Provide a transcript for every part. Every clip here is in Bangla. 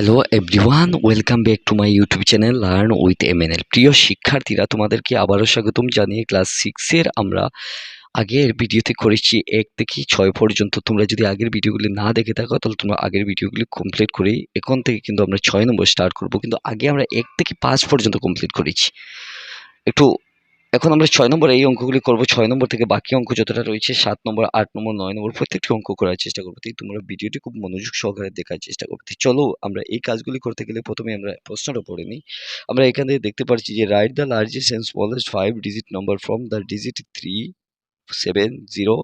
Hello everyone, welcome back to my YouTube channel learn with MNL. প্রিয় শিক্ষার্থীরা, তোমাদেরকে আবারও স্বাগতম জানিয়ে ক্লাস 6-এর আমরা আগের ভিডিওতে করেছি 1 থেকে 6 পর্যন্ত। তোমরা যদি আগের ভিডিওগুলি না দেখে থাকো তাহলে তোমরা আগের ভিডিওগুলি কমপ্লিট করেই এখন থেকে কিন্তু আমরা 6 নম্বর স্টার্ট করব, কিন্তু আগে আমরা 1 থেকে 5 পর্যন্ত কমপ্লিট করেছি। একটু এখন আমরা 6 নম্বর এই অঙ্কগুলি করব। 6 নম্বর থেকে বাকি অঙ্ক যতটা রয়েছে 7 নম্বর, 8 নম্বর, 9 নম্বর প্রত্যেকটি অঙ্ক করার চেষ্টা করবো। তাই তোমরা ভিডিওটি খুব মনোযোগ সহকারে দেখার চেষ্টা করবে। চলো আমরা এই কাজগুলি করতে গেলে প্রথমে আমরা প্রশ্নটা পড়ে নিই। আমরা এখান থেকে দেখতে পাচ্ছি যে right the largest and smallest 5 digit number from the digit 3, 7, 0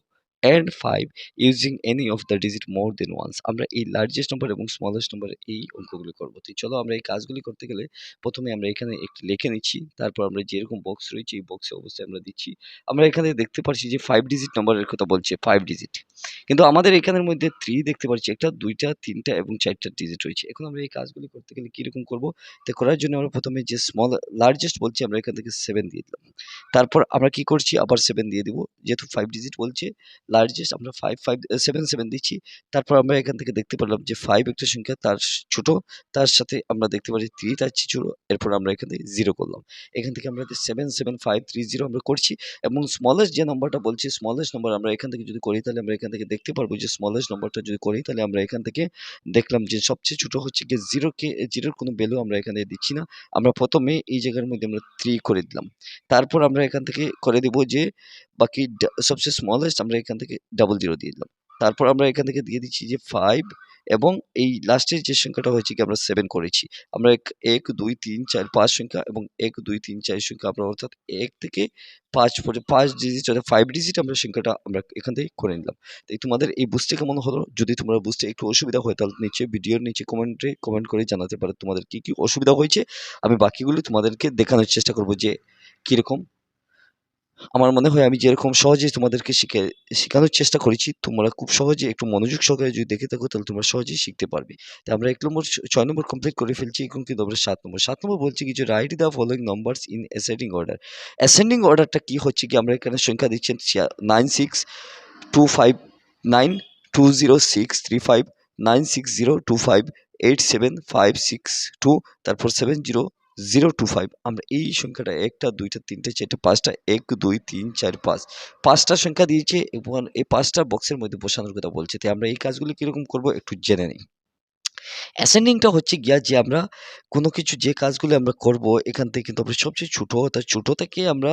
and 5 using any of the digit more than once। আমরা এই লার্জেস্ট নাম্বার এবং স্মলেস্ট নাম্বার এই অঙ্কগুলি করব। তো চলো আমরা এই কাজগুলি করতে গেলে প্রথমে আমরা এখানে একটু লিখে নিচ্ছি, তারপর আমরা যেরকম বক্স রয়েছে এই বক্সে অবশ্যই আমরা দিচ্ছি। আমরা এখানে দেখতে পাচ্ছি যে 5 ডিজিট নাম্বারের কথা বলছে, 5 ডিজিট, কিন্তু আমাদের এখানের মধ্যে 3 দেখতে পাচ্ছি, একটা, দুইটা, তিনটা এবং চারটা ডিজিট রয়েছে। এখন আমরা এই কাজগুলি করতে গেলে কিরকম করব? তো করার জন্য আমরা প্রথমে যে লার্জেস্ট বলছি আমরা এখান থেকে 7 দিয়ে দিলাম। তারপর আমরা কি করছি, আবার 7 দিয়ে দিব, যেহেতু 5 ডিজিট বলছে লার্জেস্ট আমরা 7 দিচ্ছি। তারপর আমরা এখান থেকে দেখতে পেলাম যে 5 একটা সংখ্যা, তার ছোট, তার সাথে আমরা দেখতে পাচ্ছি 3 তার চেয়ে ছোট, এরপর আমরা এখান থেকে 0 করলাম। এখান থেকে আমরা 77530 আমরা করছি, এবং স্মলেস্ট যে নাম্বারটা বলছি স্মলেস্ট নাম্বার আমরা এখান থেকে যদি করি তাহলে আমরা এখান থেকে দেখতে পারবো যে স্মলেস্ট নাম্বারটা যদি করি তাহলে আমরা এখান থেকে দেখলাম যে সবচেয়ে ছোট হচ্ছে গিয়ে 0 কোনো ভ্যালু আমরা এখানে দিচ্ছি না। আমরা প্রথমে এই জায়গার মধ্যে আমরা 3 করে দিলাম। তারপর আমরা এখান থেকে করে দিব যে বাকি সবচেয়ে স্মলেস্ট আমরা এখান থেকে 00 দিয়ে দিলাম। তারপর আমরা এখান থেকে দিয়ে দিচ্ছি যে 5, এবং এই লাস্টের যে সংখ্যাটা হয়েছে কি আমরা 7 করেছি। আমরা 1 2 3 4 5 সংখ্যা এবং 1 2 3 4 সংখ্যা আমরা অর্থাৎ 1 থেকে 5 পর্যন্ত 5 ডিজিট অর্থাৎ 5 ডিজিট আমরা সংখ্যাটা আমরা এখান থেকে করে নিলাম। তাই তোমাদের এই বুঝতে কেমন হলো? যদি তোমরা বুঝতে একটু অসুবিধা হয় তাহলে নিচে ভিডিওর নিচে কমেন্ট করে জানাতে পারো তোমাদের কি অসুবিধা হয়েছে। আমি বাকিগুলো তোমাদেরকে দেখানোর চেষ্টা করব যে কিরকম। আমার মনে হয় আমি যেরকম সহজেই তোমাদেরকে শেখানোর চেষ্টা করেছি, তোমরা খুব সহজে একটু মনোযোগ সহকারে যদি দেখে থাকো তাহলে তোমরা সহজেই শিখতে পারবে। তাই আমরা 1 নম্বর 6 নম্বর কমপ্লিট করে ফেলছি, এখন কিন্তু আমরা 7 নম্বর। 7 নম্বর বলছে কি যে right the following numbers in ascending order. Ascending অর্ডারটা কি হচ্ছে কি আমরা এখানে সংখ্যা দিচ্ছেন 96259206359602587562, তারপর 70025। আমরা এই সংখ্যাটা 1টা 2টা 3টে 4টে 5টা 1 2 3 4 5 5টা সংখ্যা দিয়েছে এবং এই 5টা বক্সের মধ্যে বসানোর কথা বলছে। তাই আমরা এই কাজগুলি কিরকম করব একটু জেনে নিই। অ্যাসেন্ডিংটা হচ্ছে গিয়া যে আমরা কোনো কিছু যে কাজগুলো আমরা করব এখান থেকে কিন্তু আমরা সবচেয়ে ছোট অর্থাৎ ছোট থেকে আমরা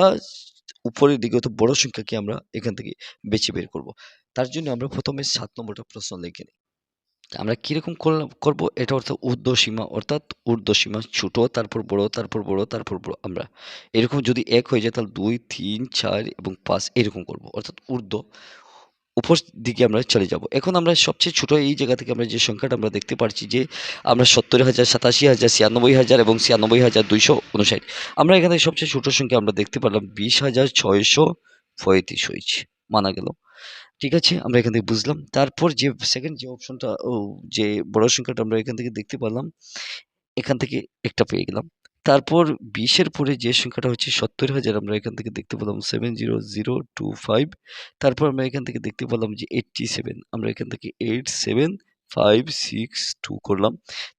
উপরের দিকে অর্থাৎ বড় সংখ্যাকে আমরা এখান থেকে বেছে বের করব। তার জন্য আমরা প্রথমে 7 নম্বরটা প্রশ্ন লিখে নিই। আমরা কিরকম করব এটা অর্থাৎ ঊর্ধ্বসীমা, অর্থাৎ ঊর্ধ্বসীমা ছোট, তারপর বড়, তারপর বড়, তারপর বড়। আমরা এরকম যদি 1 হয়ে যায় তাহলে 2 3 4 এবং 5 এরকম করব, অর্থাৎ উপর দিকে আমরা চলে যাব। এখন আমরা সবচেয়ে ছোট এই জায়গা থেকে আমরা যে সংখ্যাটা আমরা দেখতে পাচ্ছি যে আমরা 70,000, 87,000, 96,000 এবং 96,259। আমরা এখানে সবচেয়ে ছোট সংখ্যা আমরা দেখতে পেলাম 20,635 হয়েছে, মানা গেল। ঠিক আছে, আমরা এখান থেকে বুঝলাম। তারপর যে সেকেন্ড যে অপশনটা যে বড় সংখ্যাটা আমরা এখান থেকে দেখতে পেলাম, এখান থেকে একটা পেয়ে গেলাম। তারপর 20 এর পরে যে সংখ্যাটা হচ্ছে 70,000 আমরা এখান থেকে দেখতে পেলাম 70025। তারপর আমরা এখান থেকে দেখতে পেলাম যে 87, আমরা এখান থেকে 87562 করলাম।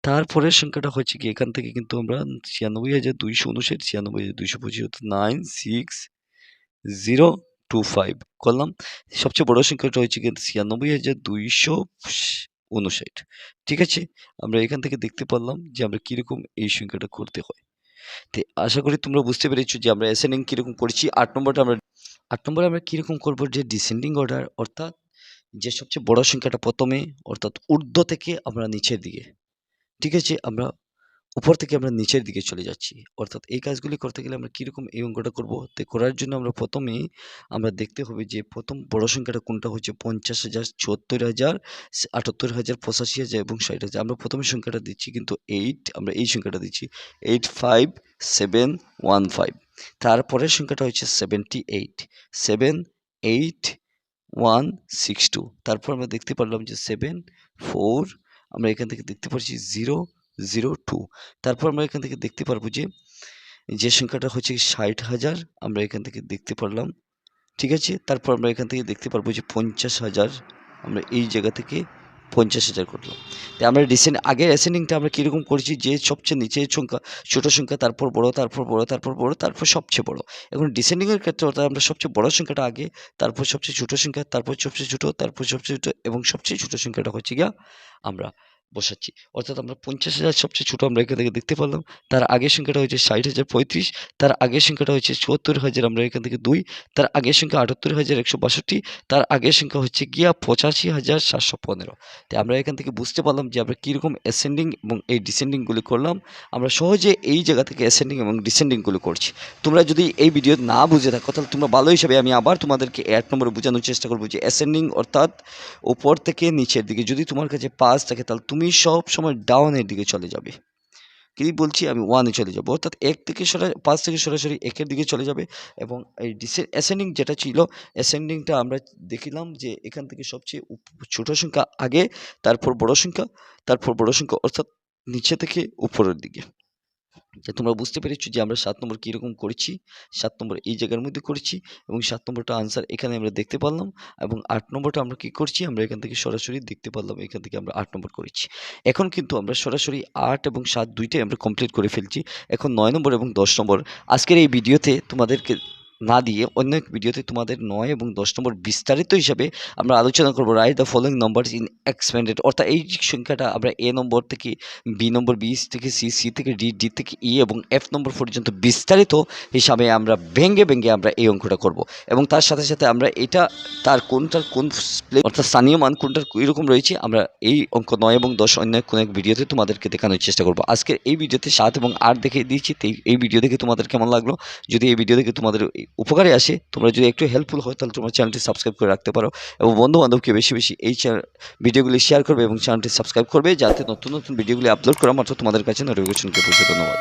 তারপরের সংখ্যাটা হচ্ছে কি এখান থেকে কিন্তু আমরা 96,259, 96,225 অর্থাৎ 96025 করলাম। সবচেয়ে বড় সংখ্যাটা হচ্ছে কিন্তু 96,259। ঠিক আছে, আমরা এখান থেকে দেখতে পারলাম যে আমরা কিরকম এই সংখ্যাটা করতে হয়। তো আশা করি তোমরা বুঝতে পেরেছো যে আমরা অ্যাসেন্ডিং কিরকম করেছি। 8 নম্বরে আমরা কিরকম করব, যে ডিসেন্ডিং অর্ডার, অর্থাৎ যে সবচেয়ে বড় সংখ্যাটা প্রথমে, অর্থাৎ ঊর্ধ্ব থেকে আমরা নিচের দিকে। ঠিক আছে, আমরা উপর থেকে আমরা নিচের দিকে চলে যাচ্ছি। অর্থাৎ এই কাজগুলি করতে গেলে আমরা কিরকম এই অঙ্কটা করব। তো করার জন্য আমরা প্রথমেই আমরা দেখতে হবে যে প্রথম বড় সংখ্যাটা কোনটা হচ্ছে 50,000, 74,000, 78,000, 85,000 এবং 60,000। আমরা প্রথমে সংখ্যাটা দিচ্ছি কিন্তু 8, আমরা এই সংখ্যাটা দিচ্ছি 85715। তারপরের সংখ্যাটা হচ্ছে 78, 78162। তারপর আমরা দেখতে পারলাম যে 74, আমরা এখান থেকে দেখতে পাচ্ছি 002। তারপর আমরা এখান থেকে দেখতে পারবো যে সংখ্যাটা হচ্ছে 60,000, আমরা এখান থেকে দেখতে পারলাম। ঠিক আছে, তারপর আমরা এখান থেকে দেখতে পারবো যে 50,000, আমরা এই জায়গা থেকে 50,000 করলাম। তাই আমরা আগের অ্যাসেন্ডিংটা আমরা কীরকম করেছি, যে সবচেয়ে নিচের সংখ্যা ছোট সংখ্যা, তারপর বড়, তারপর বড়, তারপর বড়, তারপর সবচেয়ে বড়। এখন ডিসেন্ডিংয়ের ক্ষেত্রে অর্থাৎ আমরা সবচেয়ে বড় সংখ্যাটা আগে, তারপর সবচেয়ে ছোট সংখ্যা, তারপর সবচেয়ে ছোট, তারপর সবচেয়ে ছোট এবং সবচেয়ে ছোট সংখ্যাটা হচ্ছে গিয়া আমরা বসাচ্ছি। অর্থাৎ আমরা 50,000 সবচেয়ে ছোট আমরা এখান থেকে দেখতে পারলাম। তার আগের সংখ্যাটা হচ্ছে 60,035, তার আগের সংখ্যাটা হচ্ছে 74,000 আমরা এখান থেকে 2, তার আগের সংখ্যা 78,162, তার আগের সংখ্যা হচ্ছে গিয়া 85,715। তাই আমরা এখান থেকে বুঝতে পারলাম যে আমরা কীরকম অ্যাসেন্ডিং এবং এই ডিসেন্ডিংগুলি করলাম। আমরা সহজে এই জায়গা থেকে অ্যাসেন্ডিং এবং ডিসেন্ডিংগুলো করছি। তোমরা যদি এই ভিডিও না বুঝে থাকো তাহলে তোমরা ভালো হিসাবে আমি আবার তোমাদেরকে 1 নম্বরে বোঝানোর চেষ্টা করবো যে অ্যাসেন্ডিং অর্থাৎ উপর থেকে নিচের দিকে। যদি তোমার কাছে 5 থাকে তাহলে তুমি সব সময় ডাউনের দিকে চলে যাবে। কি বলছি, আমি 1 এ চলে যাব, অর্থাৎ 1 থেকে 5 থেকে সরাসরি 1 এর দিকে চলে যাবে। এবং এই অ্যাসেন্ডিং যেটা ছিল, অ্যাসেন্ডিংটা আমরা দেখিলাম যে এখান থেকে সবচেয়ে ছোট সংখ্যা আগে, তারপর বড় সংখ্যা, তারপর বড় সংখ্যা, অর্থাৎ নিচে থেকে উপরের দিকে। যে তোমরা বুঝতে পেরেছো যে আমরা 7 নম্বর কীরকম করেছি, 7 নম্বর এই জায়গার মধ্যে করেছি এবং 7 নম্বরটা আনসার এখানে আমরা দেখতে পারলাম। এবং 8 নম্বরটা আমরা কি করছি, আমরা এখান থেকে সরাসরি দেখতে পারলাম, এখান থেকে আমরা 8 নম্বর করেছি। এখন কিন্তু আমরা সরাসরি 8 এবং 7 দুইটাই আমরা কমপ্লিট করে ফেলছি। এখন 9 নম্বর এবং 10 নম্বর আজকের এই ভিডিওতে তোমাদেরকে না দিয়ে অন্য এক ভিডিওতে তোমাদের 9 এবং 10 নম্বর বিস্তারিত হিসাবে আমরা আলোচনা করব। Write the following numbers in expanded, অর্থাৎ এই সংখ্যাটা আমরা এ নম্বর থেকে বি নম্বর, বি থেকে সি, সি থেকে ডি, ডি থেকে ই এবং এফ নম্বর পর্যন্ত বিস্তারিত হিসাবে আমরা ভেঙে ভেঙে আমরা এই অঙ্কটা করব। এবং তার সাথে সাথে আমরা এটা তার কোনটার কোন অর্থাৎ স্থানীয় মান কোনটার কীরকম রয়েছে আমরা এই অঙ্ক 9 এবং 10 অন্য কোনো এক ভিডিওতে তোমাদেরকে দেখানোর চেষ্টা করব। আজকের এই ভিডিওতে 7 এবং 8 দেখে দিয়েছি। এই ভিডিও দেখে তোমাদের কেমন লাগলো? যদি এই ভিডিও দেখে তোমাদের উপকারে আসে, তোমরা যদি একটু হেল্পফুল হয়, তাহলে তোমরা চ্যানেলটি সাবস্ক্রাইব করে রাখতে পারো এবং বন্ধু বান্ধবকে বেশি বেশি এই ভিডিওগুলি শেয়ার করবে এবং চ্যানেলটি সাবস্ক্রাইব করবে, যাতে নতুন নতুন ভিডিওগুলি আপলোড করা মাত্র তোমাদের কাছে নোটিফিকেশনকে পৌঁছে। ধন্যবাদ।